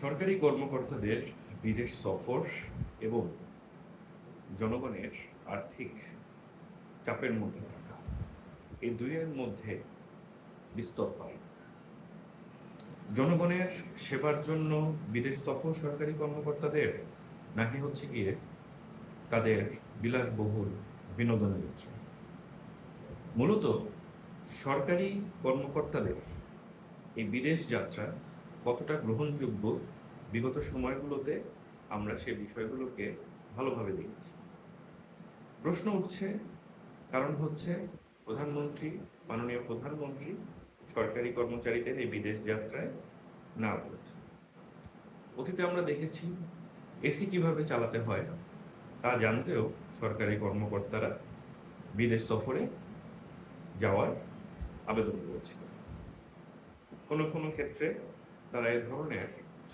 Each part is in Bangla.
সরকারি কর্মকর্তাদের বিদেশ সফর এবং জনগণের আর্থিক চাপের মধ্যে থাকা, এই দুইয়ের মধ্যে বিস্তর ফারাক। জনগণের সেবার জন্য বিদেশ সফর সরকারি কর্মকর্তাদের, নাকি হচ্ছে গিয়ে তাদের বিলাসবহুল বিনোদনের যাত্রা। মূলত সরকারি কর্মকর্তাদের এই বিদেশ যাত্রা কতটা গ্রহণযোগ্য, বিগত সময়গুলোতে আমরা সে বিষয়গুলোকে ভালোভাবে দেখেছি। প্রশ্ন উঠছে, কারণ হচ্ছে মাননীয় প্রধানমন্ত্রী সরকারি কর্মচারীদের এই বিদেশ যাত্রায় না বলেছে। অতীতে আমরা দেখেছি এসি কিভাবে চালাতে হয় তা জানতেও সরকারি কর্মকর্তারা বিদেশ সফরে যাওয়ার আবেদন করেছিল। কোনো কোনো ক্ষেত্রে তারা এ ধরনের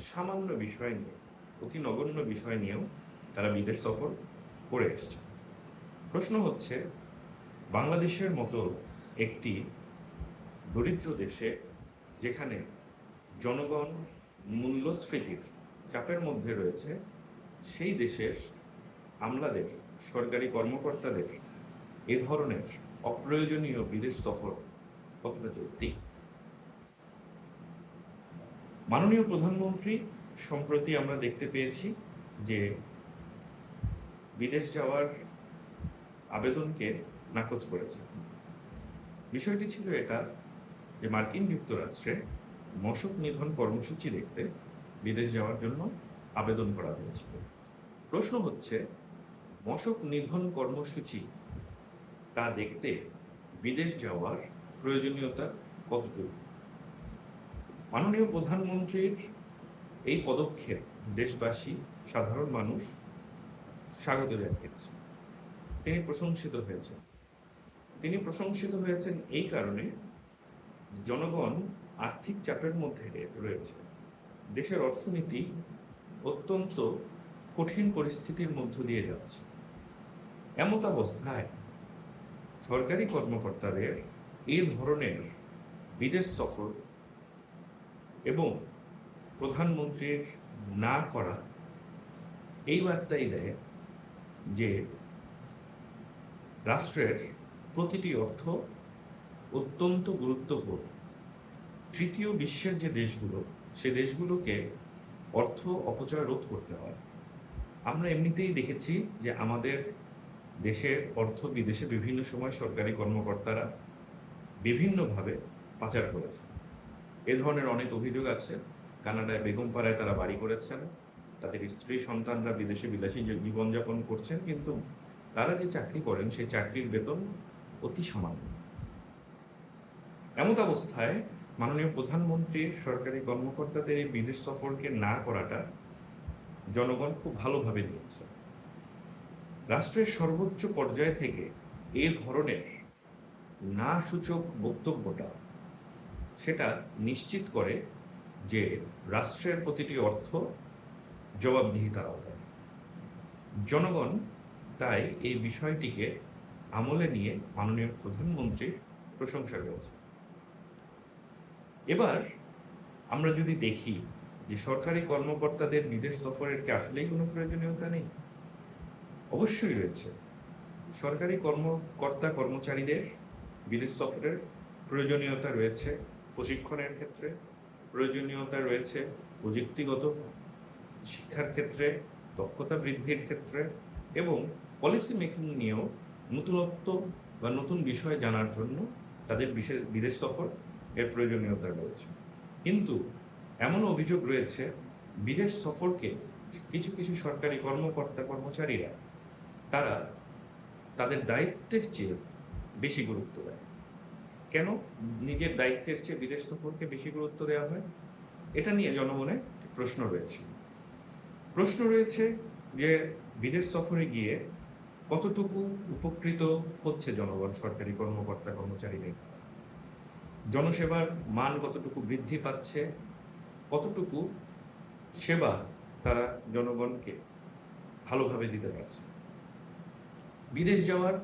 সামান্য বিষয় নিয়ে, অতি নগণ্য বিষয় নিয়েও তারা বিদেশ সফর করে এসছে। প্রশ্ন হচ্ছে, বাংলাদেশের মতো একটি দরিদ্র দেশে, যেখানে জনগণ মূল্যস্ফীতির চাপের মধ্যে রয়েছে, সেই দেশের আমলাদের, সরকারি কর্মকর্তাদের এ ধরনের অপ্রয়োজনীয় বিদেশ সফর কতটা যৌক্তিক? মাননীয় প্রধানমন্ত্রী সম্প্রতি আমরা দেখতে পেয়েছি যে বিদেশ যাওয়ার আবেদনকে নাকচ করেছেন। বিষয়টি ছিল এটা যে মার্কিন যুক্তরাষ্ট্রে মশক নিধন কর্মসূচি দেখতে বিদেশ যাওয়ার জন্য আবেদন করা হয়েছিল। প্রশ্ন হচ্ছে, মশক নিধন কর্মসূচি তা দেখতে বিদেশ যাওয়ার প্রয়োজনীয়তা কতটুকু? মাননীয় প্রধানমন্ত্রীর এই পদক্ষেপ দেশবাসী, সাধারণ মানুষ স্বাগত জানিয়েছে। তিনি প্রশংসিত হয়েছেন এই কারণে, জনগণ আর্থিক চাপের মধ্যে রয়েছে। দেশের অর্থনীতি অত্যন্ত কঠিন পরিস্থিতির মধ্য দিয়ে যাচ্ছে। এমত অবস্থায় সরকারি কর্মকর্তাদের এই ধরনের বিদেশ সফর এবং প্রধানমন্ত্রীর না করা এই বার্তাই দেয় যে রাষ্ট্রের প্রতিটি অর্থ অত্যন্ত গুরুত্বপূর্ণ। তৃতীয় বিশ্বের যে দেশগুলো, সে দেশগুলোকে অর্থ অপচয় রোধ করতে হয়। আমরা এমনিতেই দেখেছি যে আমাদের দেশের অর্থ বিদেশে বিভিন্ন সময় সরকারি কর্মকর্তারা বিভিন্নভাবে পাচার করেছে। এ ধরনের অনেক অভিযোগ আছে। কানাডায় বেগমপাড়ায় তারা বাড়ি করেছেন, তাদের স্ত্রী সন্তানরা বিদেশে বিলাসী জীবনযাপন করছেন, কিন্তু তারা যে চাকরি করেন সেই চাকরির বেতন অতি সামান্য। এমত অবস্থায় মাননীয় প্রধানমন্ত্রীর সরকারি কর্মকর্তাদের এই বিদেশ সফরকে না করাটা জনগণ খুব ভালোভাবে নিয়েছে। রাষ্ট্রের সর্বোচ্চ পর্যায় থেকে এ ধরনের না সূচক বক্তব্যটা সেটা নিশ্চিত করে যে রাষ্ট্রের প্রতিটি অর্থ জবাবদিহিতার আওতায়। জনগণ তাই এই বিষয়টিকে আমলে নিয়ে মাননীয় প্রধানমন্ত্রীর প্রশংসা করেছে। এবার আমরা যদি দেখি যে সরকারি কর্মকর্তাদের বিদেশ সফরের কি আসলেই কোনো প্রয়োজনীয়তা নেই? অবশ্যই রয়েছে। সরকারি কর্মচারীদের বিদেশ সফরের প্রয়োজনীয়তা রয়েছে প্রশিক্ষণের ক্ষেত্রে, প্রয়োজনীয়তা রয়েছে প্রযুক্তিগত শিক্ষার ক্ষেত্রে, দক্ষতা বৃদ্ধির ক্ষেত্রে, এবং পলিসি মেকিং নিয়েও নতুনত্ব বা নতুন বিষয় জানার জন্য তাদের বিদেশ সফর এর প্রয়োজনীয়তা রয়েছে। কিন্তু এমন অভিযোগ রয়েছে, বিদেশ সফরকে কিছু কিছু সরকারি কর্মচারীরা তারা তাদের দায়িত্বের চেয়ে বেশি গুরুত্ব দেয়। কেন নিজের দায়িত্বের চেয়ে বিদেশ সফরকে বেশি গুরুত্ব দেওয়া হয়? এটা নিয়ে জনমনে প্রশ্ন রয়েছে যে বিদেশ সফরে গিয়ে কতটুকু উপকৃত হচ্ছে জনগণ, সরকারি কর্মচারীদের জনসেবার মান কতটুকু বৃদ্ধি পাচ্ছে, কতটুকু সেবা তারা জনগণকে ভালোভাবে দিতে পারছে, বিদেশ যাওয়ার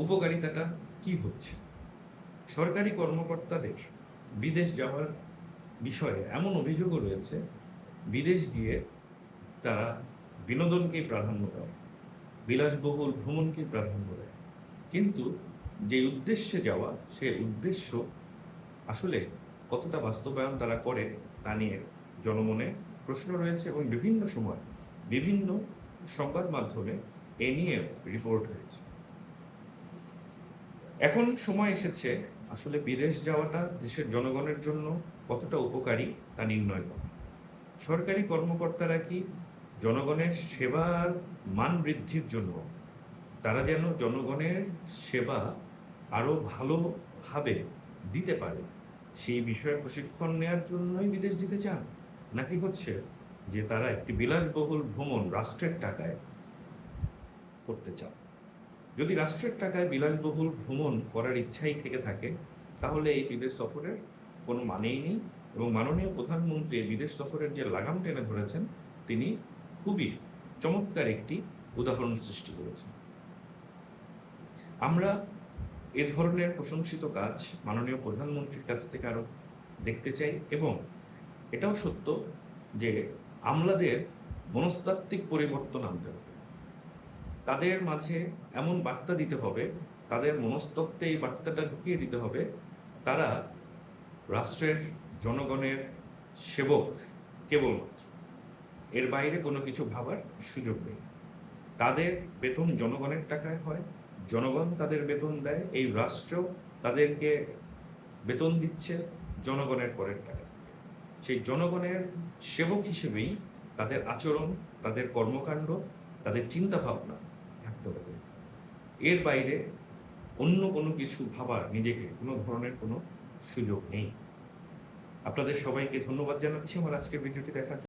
উপকারিতাটা কি হচ্ছে। সরকারি কর্মকর্তাদের বিদেশ যাওয়ার বিষয়ে এমন অভিযোগও রয়েছে বিদেশ গিয়ে তারা বিনোদনকেই প্রাধান্য দেয়, বিলাসবহুল ভ্রমণকেই প্রাধান্য দেয়। কিন্তু যে উদ্দেশ্যে যাওয়া, সে উদ্দেশ্য আসলে কতটা বাস্তবায়ন তারা করে তা নিয়ে জনমনে প্রশ্ন রয়েছে এবং বিভিন্ন সময় বিভিন্ন সংবাদ মাধ্যমে এ নিয়ে রিপোর্ট হয়েছে। এখন সময় এসেছে আসলে বিদেশ যাওয়াটা দেশের জনগণের জন্য কতটা উপকারী তা নির্ণয় করা। সরকারি কর্মকর্তারা কি জনগণের সেবার মান বৃদ্ধির জন্য তারা যেন জনগণের সেবা আরো ভালোভাবে দিতে পারে সেই বিষয়ে প্রশিক্ষণ নেওয়ার জন্যই বিদেশ যেতে চান, নাকি হচ্ছে যে তারা একটি বিলাসবহুল ভ্রমণ রাষ্ট্রের টাকায় করতে চান? যদি রাষ্ট্রের টাকায় বিলাসবহুল ভ্রমণ করার ইচ্ছাই থেকে থাকে, তাহলে এই বিদেশ সফরের কোনো মানেই নেই এবং মাননীয় প্রধানমন্ত্রী এই বিদেশ সফরের যে লাগাম টেনে ধরেছেন, তিনি খুবই চমৎকার একটি উদাহরণ সৃষ্টি করেছেন। আমরা এ ধরনের প্রশংসিত কাজ মাননীয় প্রধানমন্ত্রীর কাছ থেকে আরো দেখতে চাই এবং এটাও সত্য যে আমলাদের মনস্তাত্ত্বিক পরিবর্তন আনতে হবে। তাদের মাঝে এমন বার্তা দিতে হবে, তাদের মনস্তত্ত্বে এই বার্তাটা ঢুকিয়ে দিতে হবে, তারা রাষ্ট্রের জনগণের সেবক কেবলমাত্র, এর বাইরে কোনো কিছু ভাবার সুযোগ নেই। তাদের বেতন জনগণের টাকায় হয়, জনগণ তাদের বেতন দেয়, এই রাষ্ট্র তাদেরকে বেতন দিচ্ছে জনগণের করের টাকা। সেই জনগণের সেবক হিসেবেই তাদের আচরণ, তাদের কর্মকাণ্ড, তাদের চিন্তা ভাবনা থাকতে হবে। এর বাইরে অন্য কোনো কিছু ভাবার নিজেকে কোনো ধরনের কোনো সুযোগ নেই। আপনাদের সবাইকে ধন্যবাদ জানাচ্ছি আমার আজকের ভিডিওটি দেখার জন্য।